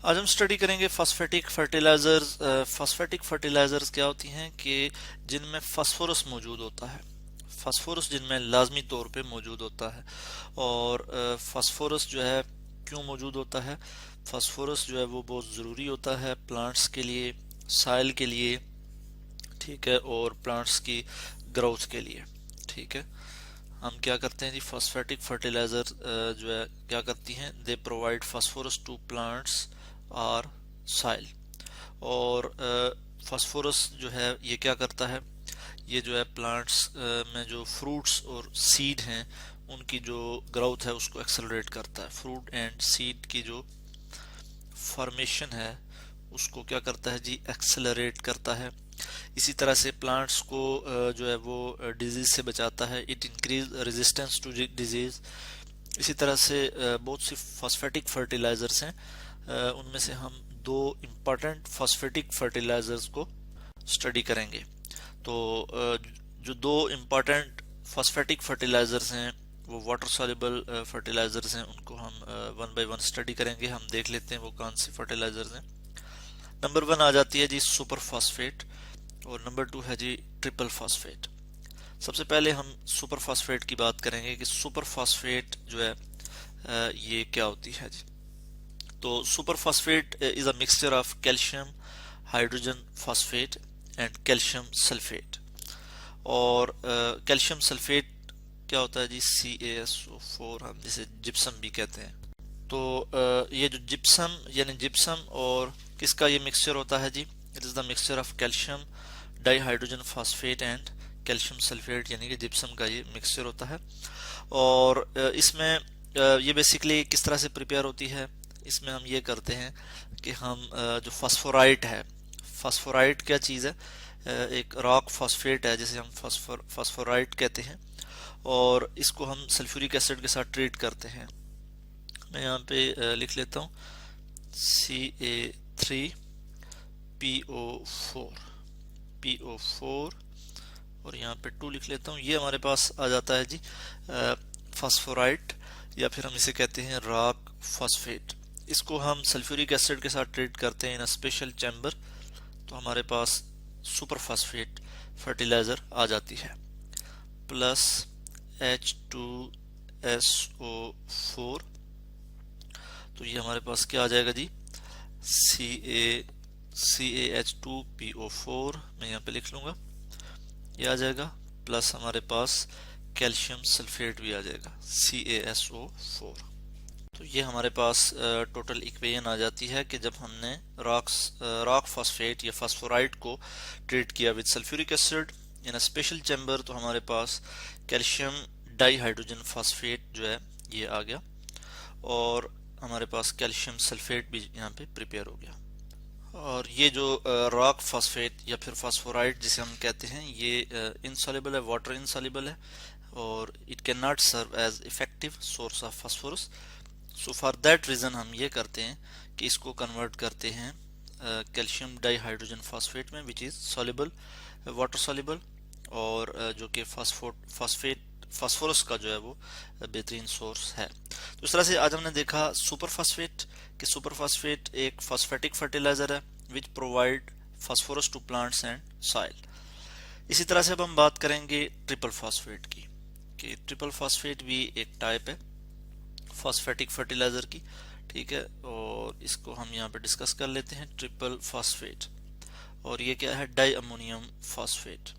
आज हम स्टडी करेंगे फॉस्फेटिक फर्टिलाइजर्स। फॉस्फेटिक फर्टिलाइजर्स क्या होती हैं कि जिनमें फास्फोरस मौजूद होता है। फास्फोरस जिनमें लाजमी तौर पे मौजूद होता है। और फास्फोरस जो है क्यों मौजूद होता है? फास्फोरस जो है वो बहुत ज़रूरी होता है प्लांट्स के लिए, साइल के लिए, ठीक है, और प्लांट्स की ग्रोथ के लिए। ठीक है, हम क्या करते हैं जी, फॉस्फेटिक फर्टिलाइजर जो है क्या करती हैं, they provide phosphorus to plants और साइल। और फास्फोरस जो है ये क्या करता है, ये जो है प्लांट्स में जो फ्रूट्स और सीड हैं उनकी जो ग्रोथ है उसको एक्सेलरेट करता है। फ्रूट एंड सीड की जो फॉर्मेशन है उसको क्या करता है जी, एक्सेलरेट करता है। इसी तरह से प्लांट्स को जो है वो डिजीज से बचाता है। It increase resistance to disease. इसी तरह से बहुत सी फॉस्फेटिक फर्टिलाइजर्स हैं, उनमें से हम दो इम्पॉर्टेंट फॉस्फेटिक फर्टिलाइजर्स को स्टडी करेंगे। तो जो दो इम्पॉर्टेंट फॉस्फेटिक फर्टिलाइजर्स हैं वो वाटर सॉल्युबल फर्टिलाइजर्स हैं, उनको हम वन बाय वन स्टडी करेंगे। हम देख लेते हैं वो कौन सी फर्टिलाइजर्स हैं। नंबर वन आ जाती है जी सुपर फॉस्फेट, और नंबर टू है जी ट्रिपल फॉस्फेट। सबसे पहले हम सुपर फॉस्फेट की बात करेंगे कि सुपर फॉस्फेट जो है ये क्या होती है जी। तो super phosphate is a mixture of calcium hydrogen phosphate and calcium sulphate. और कैल्शियम सल्फेट क्या होता है जी, CaSO4, हम जिसे जिप्सम भी कहते हैं। तो ये जो जिप्सम यानी जिप्सम और किसका ये मिक्सचर होता है जी, it is the mixture of calcium dihydrogen phosphate and calcium sulphate, यानी कि जिप्सम का ये मिक्सचर होता है। और इसमें ये बेसिकली किस तरह से प्रिपेयर होती है, इसमें हम ये करते हैं कि हम जो फास्फोराइट है, फास्फोराइट क्या चीज़ है, एक रॉक फॉस्फेट है जिसे हम फास्फोराइट कहते हैं, और इसको हम सल्फ्यूरिक एसिड के साथ ट्रीट करते हैं। मैं यहाँ पे लिख लेता हूँ Ca3PO4 और यहाँ पे 2 लिख लेता हूँ। ये हमारे पास आ जाता है जी फास्फोराइट, या फिर हम इसे कहते हैं रॉक फॉस्फेट। इसको हम सल्फ्यूरिक एसिड के साथ ट्रीट करते हैं इन अ स्पेशल चैम्बर, तो हमारे पास सुपर फॉस्फेट फर्टिलाइजर आ जाती है। प्लस H2SO4, तो ये हमारे पास क्या आ जाएगा जी, CaH2PO4, मैं यहाँ पे लिख लूँगा, ये आ जाएगा। प्लस हमारे पास कैल्शियम सल्फेट भी आ जाएगा, CaSO4। तो ये हमारे पास टोटल इक्वेशन आ जाती है कि जब हमने रॉक फॉस्फेट या फास्फोराइट को ट्रीट किया with sulphuric acid in a special chamber, तो हमारे पास कैल्शियम डाइहाइड्रोजन फॉस्फेट जो है ये आ गया, और हमारे पास कैल्शियम सल्फेट भी यहाँ पे प्रिपेयर हो गया। और ये जो रॉक फॉस्फेट या फिर फास्फोराइट जिसे हम कहते हैं, ये इनसॉल्युबल है, वाटर इनसॉल्युबल है, और it can not serve as effective source of phosphorus. So for that reason हम ये करते हैं कि इसको कन्वर्ट करते हैं कैल्शियम डाइहाइड्रोजन फॉस्फेट में, which is soluble, water soluble, और जो कि फास्फोरस का जो है वो बेहतरीन सोर्स है। तो इस तरह से आज हमने देखा सुपर फास्फेट, कि सुपर फास्फेट एक फास्फेटिक फर्टिलाइजर है which provide phosphorus to plants and soil. इसी तरह से अब हम बात करेंगे ट्रिपल फास्फेट की, कि ट्रिपल फास्फेट भी एक टाइप है फास्फेटिक फर्टिलाइजर की। ठीक है, और इसको हम यहाँ पे डिस्कस कर लेते हैं, ट्रिपल फास्फेट। और ये क्या है, di ammonium phosphate.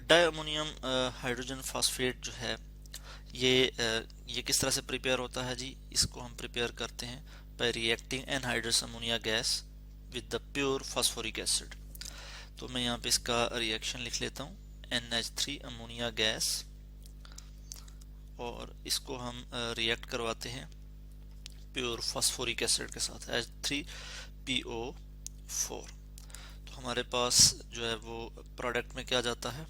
Di ammonium hydrogen phosphate जो है ये किस तरह से प्रिपेयर होता है जी, इसको हम प्रिपेयर करते हैं bye reacting anhydrous ammonia gas with the pure phosphoric acid. तो मैं यहाँ पे इसका रिएक्शन लिख लेता हूँ, NH3 अमोनिया गैस, और इसको हम रिएक्ट करवाते हैं प्योर फास्फोरिक एसिड के साथ, H3PO4। तो हमारे पास जो है वो प्रोडक्ट में क्या जाता है,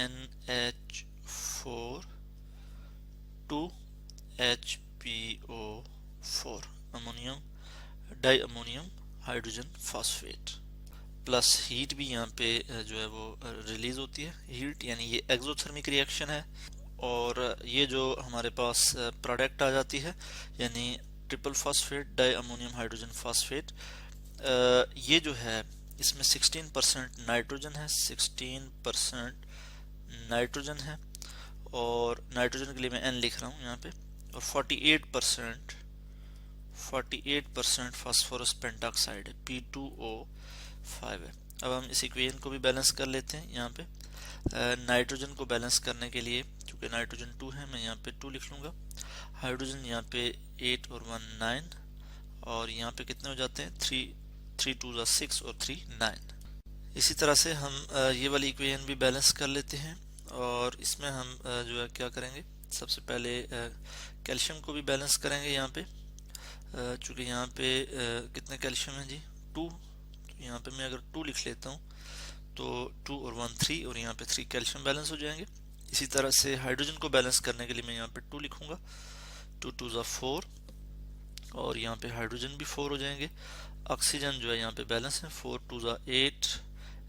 NH4 2HPO4 ammonium di ammonium hydrogen phosphate. Plus heat भी यहाँ पे जो है वो रिलीज होती है, हीट यानी ये एक्सोथर्मिक रिएक्शन है। और ये जो हमारे पास प्रोडक्ट आ जाती है, यानी triple phosphate di ammonium hydrogen phosphate, ये जो है इसमें 16% नाइट्रोजन है, 16% नाइट्रोजन है, और नाइट्रोजन के लिए मैं N लिख रहा हूँ यहाँ पे, और 48% फास्फोरस पेंटॉक्साइड है, P2O5 है। अब हम इस इक्वेशन को भी बैलेंस कर लेते हैं। यहाँ पे नाइट्रोजन को बैलेंस करने के लिए, क्योंकि नाइट्रोजन 2 है, मैं यहाँ पे 2 लिख लूँगा। हाइड्रोजन यहाँ पे 8 और 1 9, और यहाँ पे कितने हो जाते हैं 3 2 6 और 3 9। इसी तरह से हम ये वाली इक्वेशन भी बैलेंस कर लेते हैं, और इसमें हम जो है क्या करेंगे, सबसे पहले कैल्शियम को भी बैलेंस करेंगे। यहाँ पे चूँकि यहाँ पे कितने कैल्शियम है जी 2, तो यहाँ पे मैं अगर 2 लिख लेता हूँ तो 2 और 1 3, और यहाँ पे 3 कैल्शियम बैलेंस हो जाएंगे। इसी तरह से हाइड्रोजन को बैलेंस करने के लिए मैं यहाँ पे 2 लिखूंगा, 2 2 4, और यहाँ पे हाइड्रोजन भी 4 हो जाएंगे। ऑक्सीजन जो है यहाँ पे बैलेंस है, 4 2 8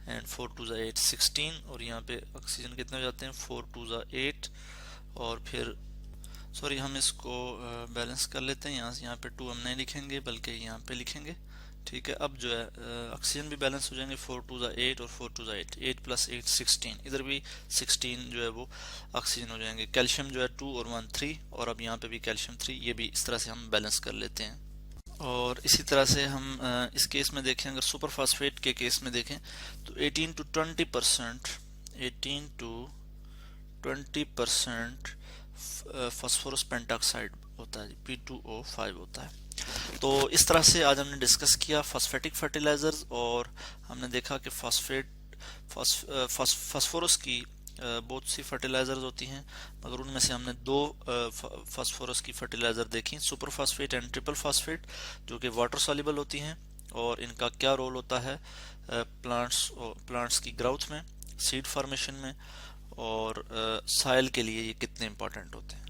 एंड 4 2 8 16, और यहाँ पे ऑक्सीजन कितने हो जाते हैं 4 2 8, और फिर सॉरी हम इसको बैलेंस कर लेते हैं। यहाँ पे 2 हम नहीं लिखेंगे बल्कि यहाँ पे लिखेंगे, ठीक है। अब जो है ऑक्सीजन भी बैलेंस हो जाएंगे, 4 2 8 और 4 2 8, 8 + 8 16, इधर भी 16 जो है वो ऑक्सीजन हो जाएंगे। कैल्शियम जो है 2 और 1 3, और अब यहाँ पे भी कैल्शियम 3, ये भी इस तरह से हम बैलेंस कर लेते हैं। और इसी तरह से हम इस केस में देखें, अगर सुपर फास्फेट के केस में देखें तो 18 to 20% फास्फोरस पेंटॉक्साइड होता है, P2O5 होता है। तो इस तरह से आज हमने डिस्कस किया फास्फेटिक फर्टिलाइजर्स, और हमने देखा कि फास्फोरस की बहुत सी फर्टिलाइजर्स होती हैं, मगर उनमें से हमने 2 फास्फोरस की फर्टिलाइजर देखी, super phosphate and triple phosphate, जो कि वाटर सॉल्युबल होती हैं, और इनका क्या रोल होता है प्लांट्स की ग्रोथ में, सीड फॉर्मेशन में, और साइल के लिए ये कितने इंपॉर्टेंट होते हैं।